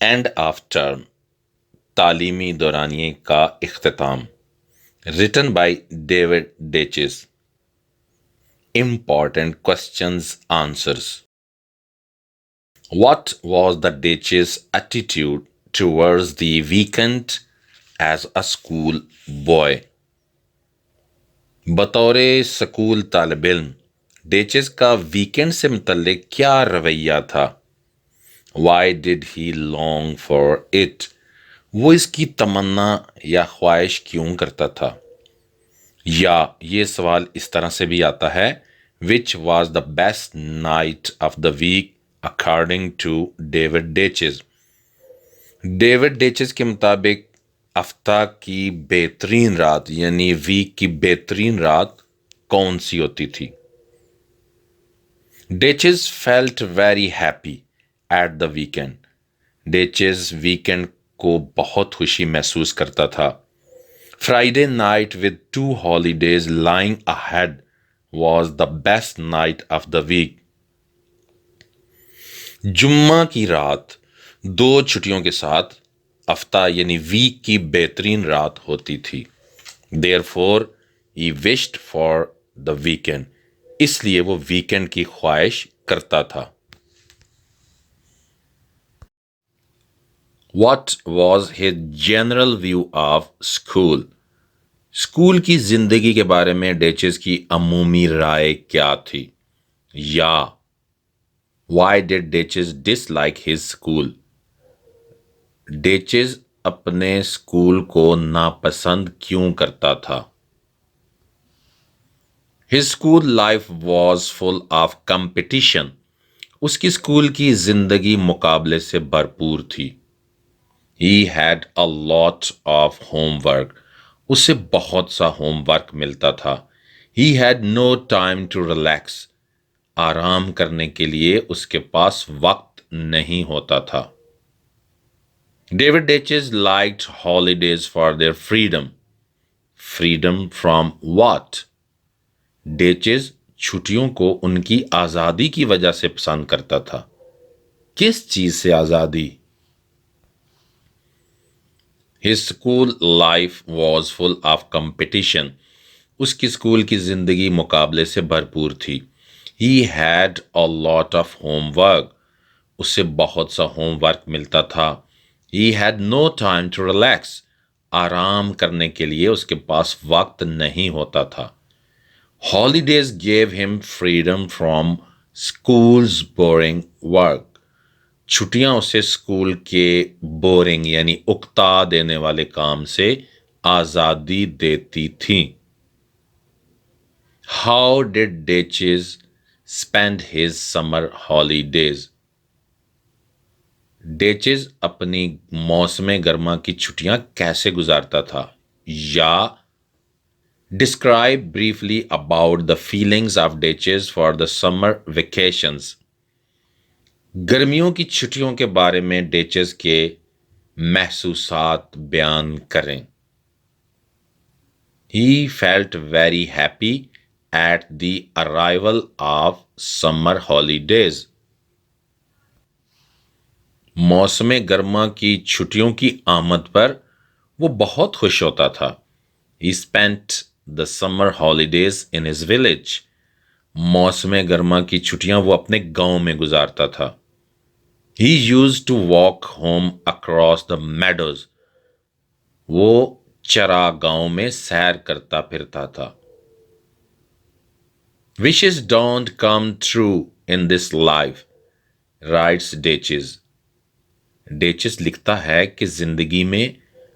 And of term تعلیمی دورانیے کا اختتام written by David Ditches. Important questions answers. What was the Ditches' attitude towards the weekend as a school boy? بطور school طالب علم ڈیچز کا weekend سے متعلق کیا رویہ تھا؟ Why did he long for it? وہ اس کی تمنا یا خواہش کیوں کرتا تھا؟ یا یہ سوال اس طرح سے بھی آتا ہے which was the best night of the week according to David Ditches. David Ditches کے مطابق ہفتہ کی بہترین رات یعنی ویک کی بہترین رات کون سی ہوتی تھی؟ Ditches felt very happy at the weekend. Ditches weekend کو بہت خوشی محسوس کرتا تھا. Friday night with 2 holidays lying ahead was the best night of the week. جمعہ کی رات 2 چھٹیوں کے ساتھ ہفتہ یعنی ویک کی بہترین رات ہوتی تھی. Therefore, he wished for the weekend. اس لیے وہ ویکینڈ کی خواہش کرتا تھا. What was his general view of school? School کی زندگی کے بارے میں ڈیچز کی عمومی رائے کیا تھی؟ یا Why did Ditches dislike his school? ڈیچز اپنے اسکول کو ناپسند کیوں کرتا تھا؟ His school life was full of competition. اس کی اسکول کی زندگی مقابلے سے بھرپور تھی. He had a lot of homework. اسے بہت سا ہوم ورک ملتا تھا. He had no time to relax. آرام کرنے کے لیے اس کے پاس وقت نہیں ہوتا تھا. David Ditches liked holidays for their freedom. Freedom from what? ڈیچز چھٹیوں کو ان کی آزادی کی وجہ سے پسند کرتا تھا. کس چیز سے آزادی؟ His school life was full of competition. اس کی اسکول کی زندگی مقابلے سے بھرپور تھی. He had a lot of homework. اس سے بہت سا ہوم ورک ملتا تھا. He had no time to relax. آرام کرنے کے لیے اس کے پاس وقت نہیں ہوتا تھا. Holidays gave him freedom from school's boring work. چھٹیاں اسے اسکول کے بورنگ یعنی اکتا دینے والے کام سے آزادی دیتی تھیں. How did Ditches spend his summer holidays? ڈیچز اپنی موسم گرما کی چھٹیاں کیسے گزارتا تھا؟ یا Describe briefly about the feelings of Ditches for the summer vacations. گرمیوں کی چھٹیوں کے بارے میں ڈیچز کے محسوسات بیان کریں. He felt very happy at the arrival of summer holidays. موسم گرما کی چھٹیوں کی آمد پر وہ بہت خوش ہوتا تھا. He spent the summer holidays in his village. موسم گرما کی چھٹیاں وہ اپنے گاؤں میں گزارتا تھا. He used to walk home across the meadows. وہ چراگاہوں میں سیر کرتا پھرتا تھا. Wishes don't come true in this life, writes Ditches. ڈیچز لکھتا ہے کہ زندگی میں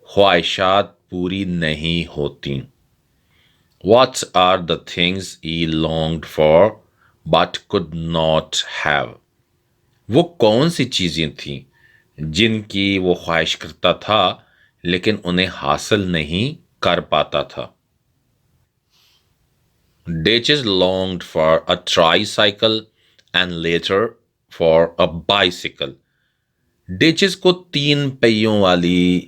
خواہشات پوری نہیں ہوتی. What are the things he longed for but could not have? وہ کون سی چیزیں تھیں جن کی وہ خواہش کرتا تھا لیکن انہیں حاصل نہیں کر پاتا تھا؟ Ditches longed for a tricycle and later for a bicycle. ڈیچز کو 3 پہیوں والی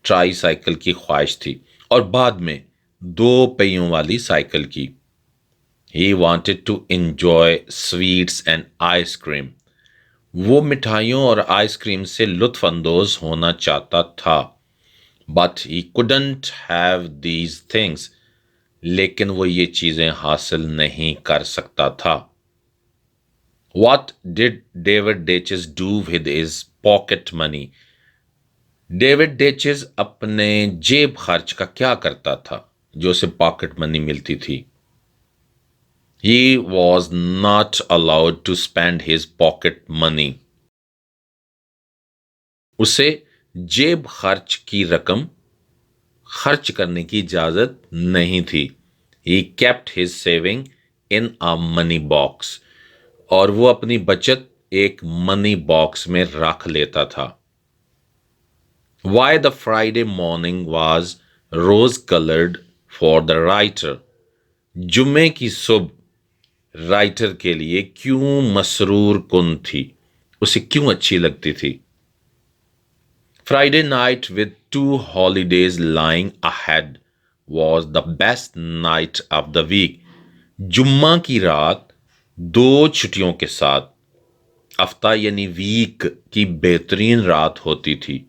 ٹرائی سائیکل کی خواہش تھی اور بعد میں 2 پہیوں والی سائیکل کی. He wanted to enjoy sweets and ice cream. وہ مٹھائیوں اور آئس کریم سے لطف اندوز ہونا چاہتا تھا. But he couldn't have these things. لیکن وہ یہ چیزیں حاصل نہیں کر سکتا تھا. What did David Ditches do with his pocket money? David Ditches اپنے جیب خرچ کا کیا کرتا تھا جو اسے پاکٹ منی ملتی تھی؟ He was not allowed to spend his pocket money. اسے جیب خرچ کی رقم خرچ کرنے کی اجازت نہیں تھی. He kept his saving in a money box. اور وہ اپنی بچت ایک منی باکس میں رکھ لیتا تھا. Why the Friday morning was rose-colored for the writer. جمعے کی صبح رائٹر کے لیے کیوں مسرور کن تھی؟ اسے کیوں اچھی لگتی تھی؟ Friday night with 2 holidays lying ahead was the best night of the week. جمعہ کی رات 2 چھٹیوں کے ساتھ ہفتہ یعنی ویک کی بہترین رات ہوتی تھی.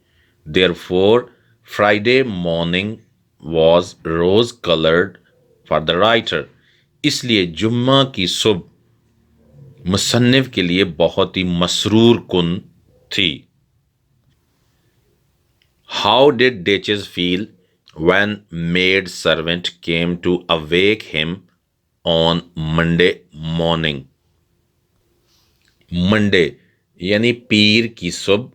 Therefore, Friday morning was rose-colored for the writer. اس لیے جمعہ کی صبح مصنف کے لیے بہت ہی مسرور کن تھی. How did Ditches feel when maid servant came to awake him on Monday morning? Monday یعنی پیر کی صبح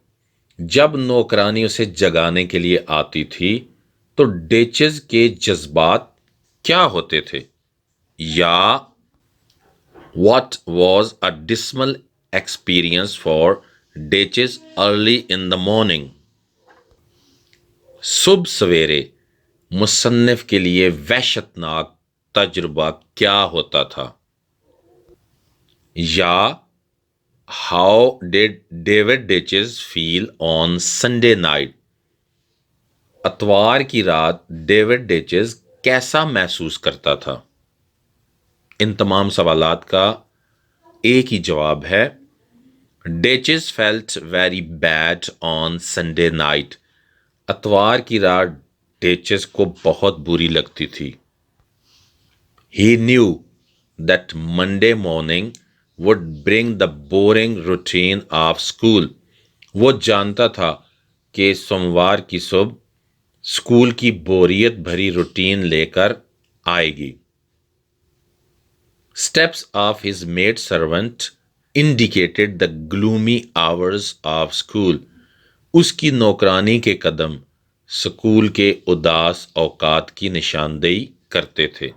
جب نوکرانی اسے جگانے کے لیے آتی تھی تو ڈیچز کے جذبات کیا ہوتے تھے؟ یا what was a dismal experience for Ditches early in the morning? صبح سویرے مصنف کے لیے وحشت ناک تجربہ کیا ہوتا تھا؟ یا how did David Ditches feel on Sunday night? اتوار کی رات ڈیوڈ ڈیچز کیسا محسوس کرتا تھا؟ ان تمام سوالات کا ایک ہی جواب ہے. ڈیچز felt very bad on Sunday night. اتوار کی رات ڈیچز کو بہت بری لگتی تھی. He knew that Monday morning would bring the boring routine of school. وہ جانتا تھا کہ سوموار کی صبح اسکول کی بوریت بھری روٹین لے کر آئے گی. Steps of his maid servant indicated the gloomy hours of school. اس کی نوکرانی کے قدم اسکول کے اداس اوقات کی نشاندہی کرتے تھے.